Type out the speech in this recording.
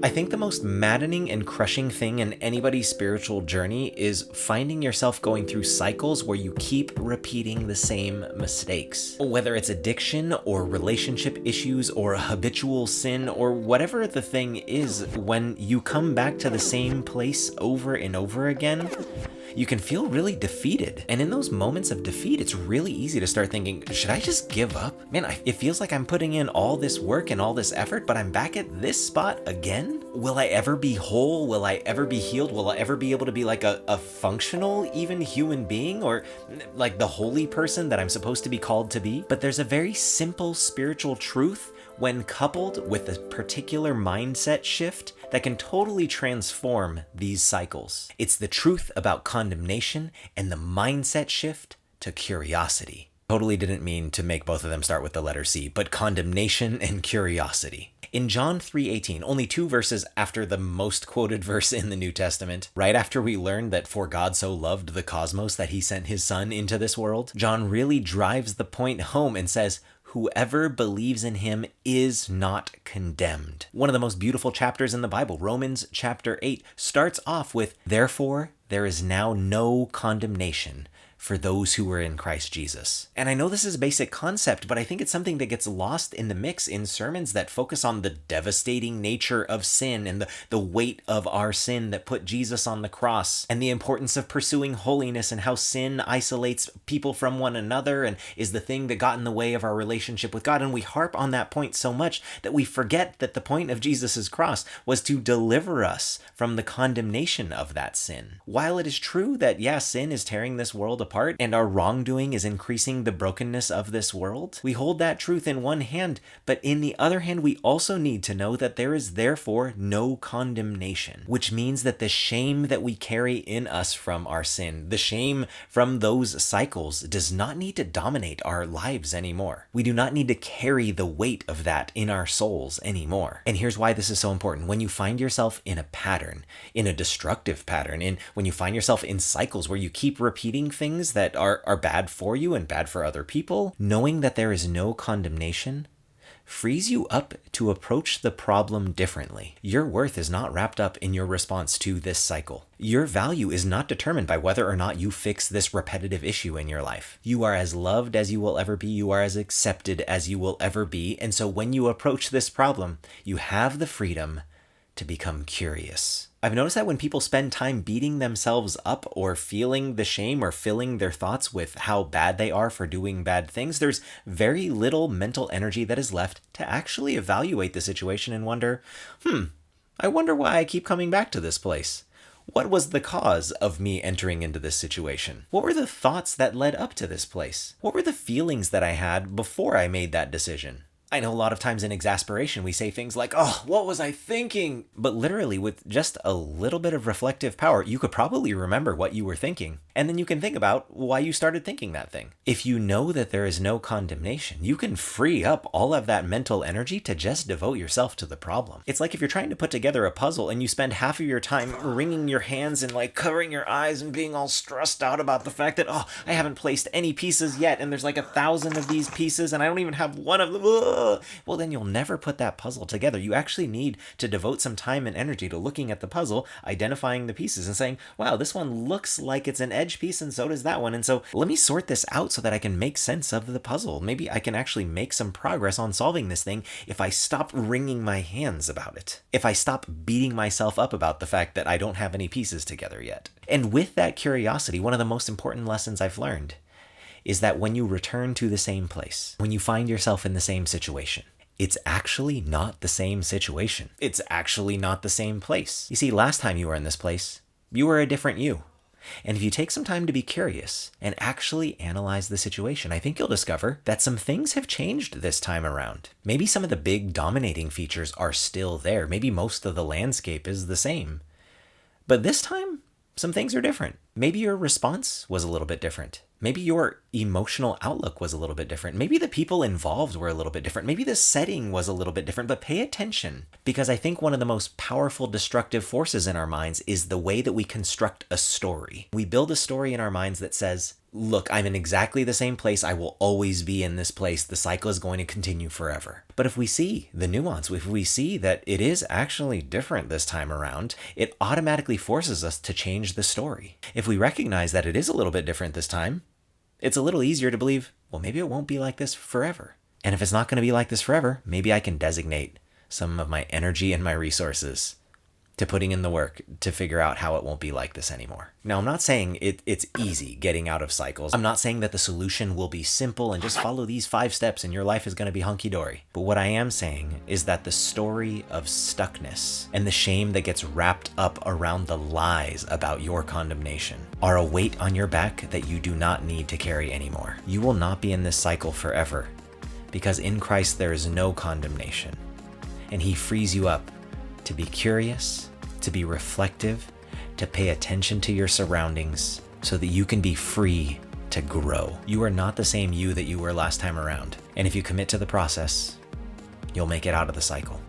I think the most maddening and crushing thing in anybody's spiritual journey is finding yourself going through cycles where you keep repeating the same mistakes. Whether it's addiction or relationship issues or a habitual sin or whatever the thing is, when you come back to the same place over and over again, you can feel really defeated. And in those moments of defeat, it's really easy to start thinking, should I just give up? Man, it feels like I'm putting in all this work and all this effort, but I'm back at this spot again? Will I ever be whole? Will I ever be healed? Will I ever be able to be like a functional, even human being, or like the holy person that I'm supposed to be called to be? But there's a very simple spiritual truth when coupled with a particular mindset shift that can totally transform these cycles. It's the truth about condemnation and the mindset shift to curiosity. Totally didn't mean to make both of them start with the letter C, but condemnation and curiosity. In John 3:18, only 2 verses after the most quoted verse in the New Testament, right after we learned that for God so loved the cosmos that he sent his son into this world, John really drives the point home and says, whoever believes in him is not condemned. One of the most beautiful chapters in the Bible, Romans chapter 8, starts off with, therefore, there is now no condemnation for those who are in Christ Jesus. And I know this is a basic concept, but I think it's something that gets lost in the mix in sermons that focus on the devastating nature of sin and the weight of our sin that put Jesus on the cross, and the importance of pursuing holiness and how sin isolates people from one another and is the thing that got in the way of our relationship with God. And we harp on that point so much that we forget that the point of Jesus's cross was to deliver us from the condemnation of that sin. While it is true that, sin is tearing this world apart and our wrongdoing is increasing the brokenness of this world, we hold that truth in one hand, but in the other hand, we also need to know that there is therefore no condemnation, which means that the shame that we carry in us from our sin, the shame from those cycles, does not need to dominate our lives anymore. We do not need to carry the weight of that in our souls anymore. And here's why this is so important. When you find yourself in a pattern, in a destructive pattern, when you find yourself in cycles where you keep repeating things that are bad for you and bad for other people, knowing that there is no condemnation frees you up to approach the problem differently. Your worth is not wrapped up in your response to this cycle. Your value is not determined by whether or not you fix this repetitive issue in your life. You are as loved as you will ever be. You are as accepted as you will ever be. And so when you approach this problem, you have the freedom to become curious. I've noticed that when people spend time beating themselves up or feeling the shame or filling their thoughts with how bad they are for doing bad things, there's very little mental energy that is left to actually evaluate the situation and wonder, I wonder why I keep coming back to this place. What was the cause of me entering into this situation? What were the thoughts that led up to this place? What were the feelings that I had before I made that decision? I know a lot of times in exasperation, we say things like, oh, what was I thinking? But literally, with just a little bit of reflective power, you could probably remember what you were thinking. And then you can think about why you started thinking that thing. If you know that there is no condemnation, you can free up all of that mental energy to just devote yourself to the problem. It's like if you're trying to put together a puzzle and you spend half of your time wringing your hands and like covering your eyes and being all stressed out about the fact that, I haven't placed any pieces yet and there's like 1,000 of these pieces and I don't even have one of them. Well, then you'll never put that puzzle together. You actually need to devote some time and energy to looking at the puzzle, identifying the pieces and saying, wow, this one looks like it's an edge piece and so does that one. And so let me sort this out so that I can make sense of the puzzle. Maybe I can actually make some progress on solving this thing if I stop wringing my hands about it. If I stop beating myself up about the fact that I don't have any pieces together yet. And with that curiosity, one of the most important lessons I've learned is that when you return to the same place, when you find yourself in the same situation, it's actually not the same situation. It's actually not the same place. You see, last time you were in this place, you were a different you. And if you take some time to be curious and actually analyze the situation, I think you'll discover that some things have changed this time around. Maybe some of the big dominating features are still there. Maybe most of the landscape is the same. But this time, some things are different. Maybe your response was a little bit different. Maybe your emotional outlook was a little bit different. Maybe the people involved were a little bit different. Maybe the setting was a little bit different, but pay attention, because I think one of the most powerful destructive forces in our minds is the way that we construct a story. We build a story in our minds that says, look, I'm in exactly the same place. I will always be in this place. The cycle is going to continue forever. But if we see the nuance, if we see that it is actually different this time around, it automatically forces us to change the story. If we recognize that it is a little bit different this time, it's a little easier to believe, well, maybe it won't be like this forever. And if it's not going to be like this forever, maybe I can designate some of my energy and my resources to putting in the work to figure out how it won't be like this anymore. Now, I'm not saying it's easy getting out of cycles. I'm not saying that the solution will be simple and just follow these 5 steps and your life is going to be hunky-dory. But what I am saying is that the story of stuckness and the shame that gets wrapped up around the lies about your condemnation are a weight on your back that you do not need to carry anymore. You will not be in this cycle forever, because in Christ there is no condemnation, and He frees you up to be curious, to be reflective, to pay attention to your surroundings so that you can be free to grow. You are not the same you that you were last time around. And if you commit to the process, you'll make it out of the cycle.